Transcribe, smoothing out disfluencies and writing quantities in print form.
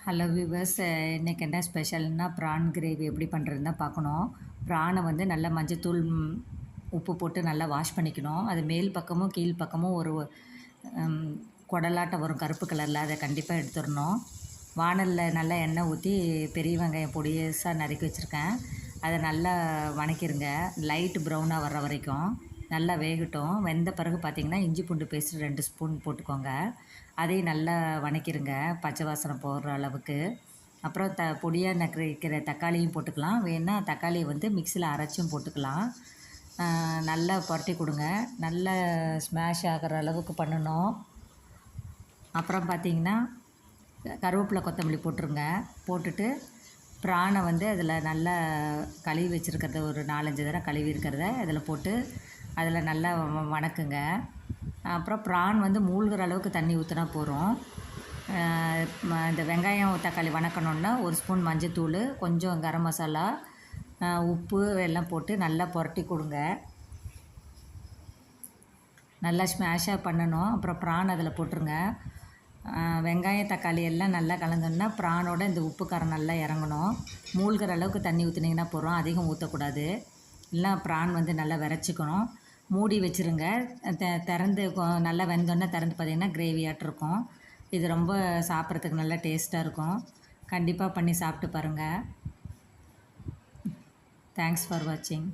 Hello viewers, இன்றைக்கி என்ன ஸ்பெஷல்னா prawn gravy எப்படி பண்ணுறதுன்னு தான் பார்க்கணும். ப்ரானை வந்து நல்லா மஞ்சத்தூள் உப்பு போட்டு நல்லா வாஷ் பண்ணிக்கணும். அது மேல் பக்கமும் கீழ் பக்கமும் ஒரு குடலாட்டம் வரும் கருப்பு கலரில், அதை கண்டிப்பாக எடுத்துடணும். வானலில் நல்லா எண்ணெய் ஊற்றி பெரிய வெங்காயம் பொடியசாக நறுக்கி வச்சுருக்கேன். அதை நல்லா வணக்கிடுங்க, லைட் ப்ரௌனாக வர்ற வரைக்கும் நல்லா வேகட்டும். வெந்த பிறகு பார்த்திங்கன்னா இஞ்சி பூண்டு பேஸ்ட் 2 ஸ்பூன் போட்டுக்கோங்க. அதையும் நல்லா வணக்கிடுங்க பச்சை வாசனை போடுற அளவுக்கு. அப்புறம் பொடியாக நறுக்கிற தக்காளியும் போட்டுக்கலாம். வேணால் தக்காளியை வந்து மிக்சியில் அரைச்சும் போட்டுக்கலாம். நல்லா புரட்டி கொடுங்க, நல்லா ஸ்மாஷ் ஆகிற அளவுக்கு பண்ணணும். அப்புறம் பார்த்திங்கன்னா கருவேப்பிலை கொத்தமல்லி போட்டுருங்க. போட்டுட்டு ப்ரானை வந்து அதில் நல்லா கழுவி வச்சுருக்கிறத ஒரு 4-5 தடவை கழுவி இருக்கிறத அதில் போட்டு அதில் நல்லா வணக்குங்க. அப்புறம் ப்ரான் வந்து மூழ்கிற அளவுக்கு தண்ணி ஊற்றினா போதும். இந்த வெங்காயம் தக்காளி வணக்கணுன்னா 1 ஸ்பூன் மஞ்சத்தூள், கொஞ்சம் கரம் மசாலா, உப்பு எல்லாம் போட்டு நல்லா புரட்டி கொடுங்க. நல்லா ஸ்மாஷாக பண்ணணும். அப்புறம் ப்ரான் அதில் போட்டுருங்க. வெங்காயம் தக்காளி எல்லாம் நல்லா கலந்தோன்னா ப்ரானோட இந்த உப்பு காரம் நல்லா இறங்கணும். மூழ்கிற அளவுக்கு தண்ணி ஊற்றுனீங்கன்னா போதும், அதிகம் ஊற்றக்கூடாது. இல்லை ப்ரான் வந்து நல்லா விரைச்சிக்கணும். மூடி வச்சுருங்க. திறந்து நல்லா வெந்தோன்னே திறந்து பார்த்திங்கன்னா கிரேவியாட்டு இருக்கும். இது ரொம்ப சாப்பிட்றதுக்கு நல்லா டேஸ்ட்டாக இருக்கும். கண்டிப்பாக பண்ணி சாப்பிட்டு பாருங்கள். தேங்க்ஸ் ஃபார் வாட்சிங்.